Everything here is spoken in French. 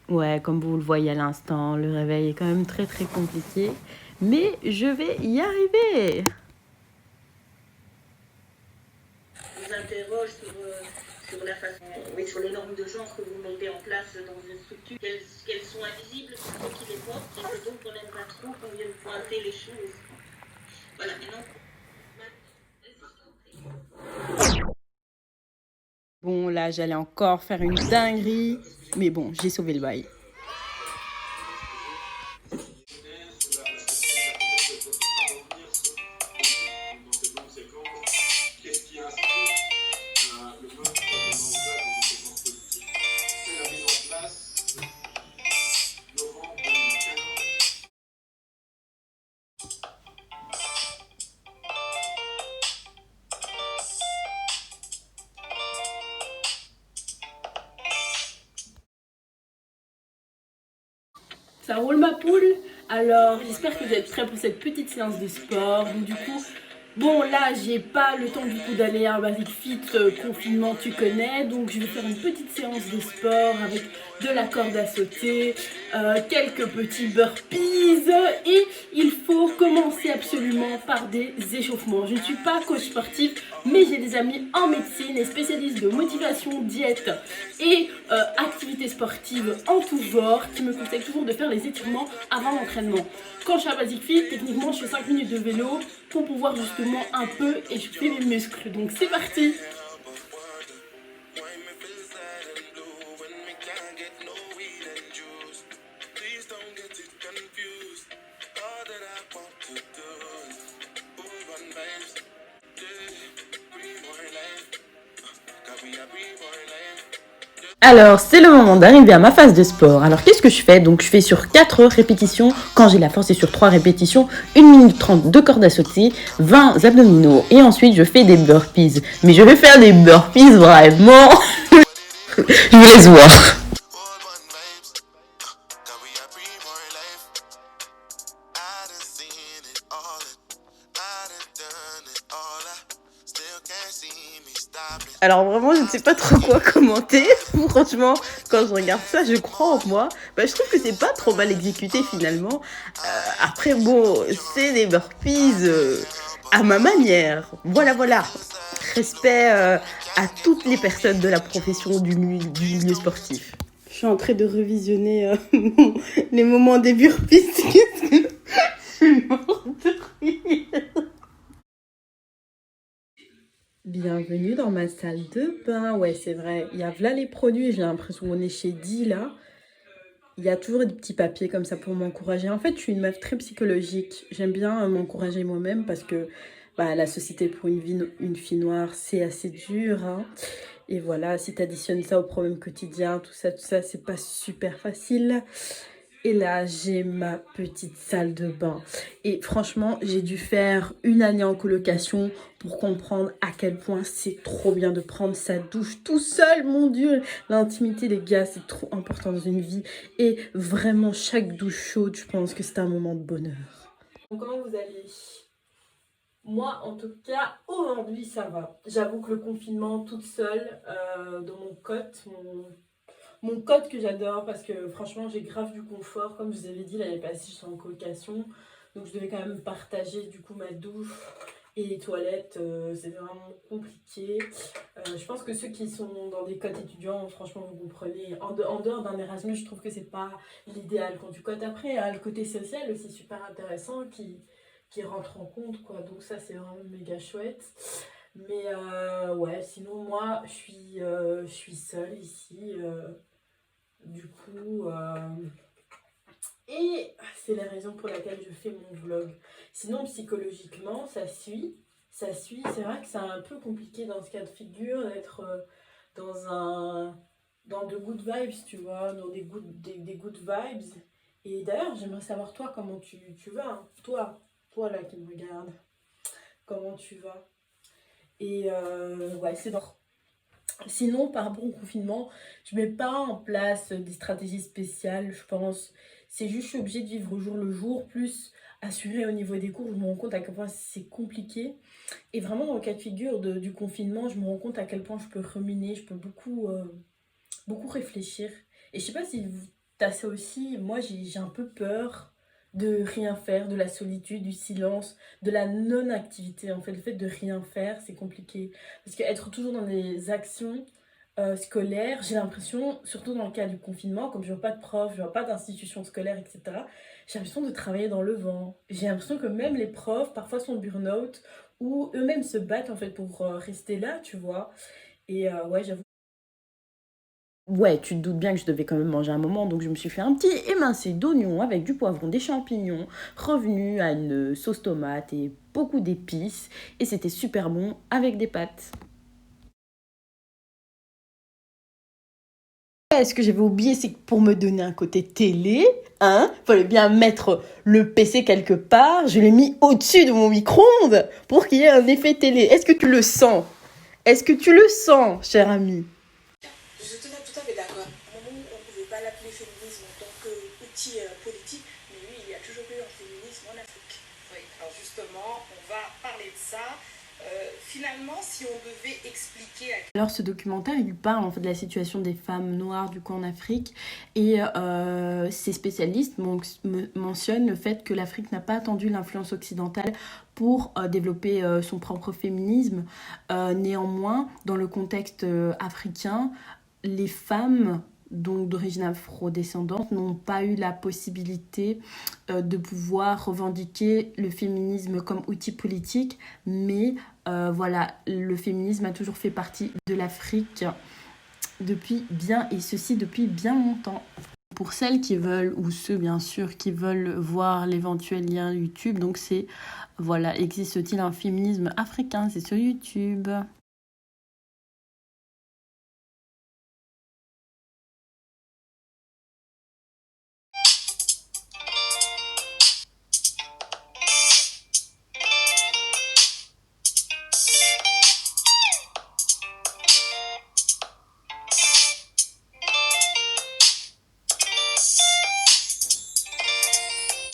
Ouais, comme vous le voyez à l'instant, le réveil est quand même très très compliqué, mais je vais y arriver. Vous interroge sur la façon, oui, sur les normes de genre que vous mettez en place dans une structure, qu'elles sont invisibles pour ceux qui les portent, et que donc on n'aime pas trop qu'on vienne pointer les choses. Voilà, maintenant. Bon, là, j'allais encore faire une dinguerie, mais bon, j'ai sauvé le bail. Ça roule ma poule. Alors j'espère que vous êtes prêts pour cette petite séance de sport. Donc du coup, bon là j'ai pas le temps du coup d'aller à un Basic Fit, confinement tu connais. Donc je vais faire une petite séance de sport avec de la corde à sauter, quelques petits burpees. Et il faut commencer absolument par des échauffements. Je ne suis pas coach sportif, mais j'ai des amis en médecine et spécialistes de motivation, diète et activités sportives en tout genre qui me conseillent toujours de faire les étirements avant l'entraînement. Quand je suis à Basic Fit, techniquement je fais 5 minutes de vélo pour pouvoir justement un peu échauffer mes muscles. Donc c'est parti! Alors, c'est le moment d'arriver à ma phase de sport. Alors, qu'est-ce que je fais? Donc, je fais sur 4 répétitions. Quand j'ai la force, c'est sur 3 répétitions. 1 minute 30 de corde à sauter, 20 abdominaux. Et ensuite, je fais des burpees. Mais je vais faire des burpees vraiment. Je vous laisse voir. Alors vraiment, je ne sais pas trop quoi commenter. Franchement, quand je regarde ça, je crois en moi. Bah, je trouve que c'est pas trop mal exécuté finalement. Après, bon, c'est des burpees à ma manière. Voilà, voilà. Respect à toutes les personnes de la profession du milieu sportif. Je suis en train de revisionner les moments des burpees. Qu'est-ce que je suis morte de rire. Bienvenue dans ma salle de bain. Ouais, c'est vrai. Il y a là les produits. J'ai l'impression qu'on est chez Di là. Il y a toujours des petits papiers comme ça pour m'encourager. En fait, je suis une meuf très psychologique. J'aime bien m'encourager moi-même parce que bah, la société pour une fille noire, c'est assez dur. Hein. Et voilà, si tu additionnes ça aux problèmes quotidiens, tout ça, c'est pas super facile. Et là, j'ai ma petite salle de bain. Et franchement, j'ai dû faire 1 année en colocation pour comprendre à quel point c'est trop bien de prendre sa douche tout seul. Mon Dieu, l'intimité, les gars, c'est trop important dans une vie. Et vraiment, chaque douche chaude, je pense que c'est un moment de bonheur. Donc, comment vous allez? Moi, en tout cas, aujourd'hui, ça va. J'avoue que le confinement, toute seule, dans mon cote, mon code que j'adore parce que franchement j'ai grave du confort. Comme je vous avais dit l'année passée, je suis en colocation, donc je devais quand même partager du coup ma douche et les toilettes. C'est vraiment compliqué. Je pense que ceux qui sont dans des cotes étudiants, franchement vous comprenez. En dehors d'un Erasmus, je trouve que c'est pas l'idéal quand tu cotes. Après, il y a le côté social aussi super intéressant qui rentre en compte quoi. Donc ça c'est vraiment méga chouette. Mais ouais, sinon moi je suis seule ici. Du coup, et c'est la raison pour laquelle je fais mon vlog. Sinon, psychologiquement, ça suit. Ça suit. C'est vrai que c'est un peu compliqué dans ce cas de figure d'être dans de good vibes, tu vois, dans des good vibes. Et d'ailleurs, j'aimerais savoir toi comment tu vas, hein. Toi là qui me regarde, comment tu vas. Et ouais, c'est bon. Sinon, par rapport au confinement, je mets pas en place des stratégies spéciales, je pense. C'est juste, je suis obligée de vivre au jour le jour, plus assurer au niveau des cours, je me rends compte à quel point c'est compliqué. Et vraiment, dans le cas de figure du confinement, je me rends compte à quel point je peux ruminer, je peux beaucoup réfléchir. Et je sais pas si t'as ça aussi, moi j'ai un peu peur de rien faire, de la solitude, du silence, de la non-activité. En fait, le fait de rien faire, c'est compliqué. Parce qu'être toujours dans des actions scolaires, j'ai l'impression, surtout dans le cas du confinement, comme je vois pas de prof, je vois pas d'institution scolaire, etc., j'ai l'impression de travailler dans le vent. J'ai l'impression que même les profs, parfois, sont burn-out, ou eux-mêmes se battent en fait pour rester là, tu vois. Et ouais, j'avoue. Ouais, tu te doutes bien que je devais quand même manger un moment, donc je me suis fait un petit émincé d'oignons avec du poivron, des champignons, revenu à une sauce tomate et beaucoup d'épices, et c'était super bon avec des pâtes. Ce que j'avais oublié, c'est que pour me donner un côté télé, hein, fallait bien mettre le PC quelque part. Je l'ai mis au-dessus de mon micro-ondes pour qu'il y ait un effet télé. Est-ce que tu le sens? Est-ce que tu le sens, cher ami? Je suis tout à fait d'accord. À un moment, on ne pouvait pas l'appeler féminisme en tant qu'outil politique, mais oui, il y a toujours eu un féminisme en Afrique. Oui, alors justement, on va parler de ça. Finalement, si on devait expliquer à... Alors ce documentaire, il parle en fait de la situation des femmes noires du coup en Afrique et ces spécialistes mentionnent le fait que l'Afrique n'a pas attendu l'influence occidentale pour développer son propre féminisme. Néanmoins, dans le contexte africain, les femmes donc d'origine afrodescendante n'ont pas eu la possibilité de pouvoir revendiquer le féminisme comme outil politique, mais voilà, le féminisme a toujours fait partie de l'Afrique et ceci depuis bien longtemps. Pour celles qui veulent, ou ceux bien sûr qui veulent voir l'éventuel lien YouTube, donc c'est, voilà, existe-t-il un féminisme africain? C'est sur YouTube.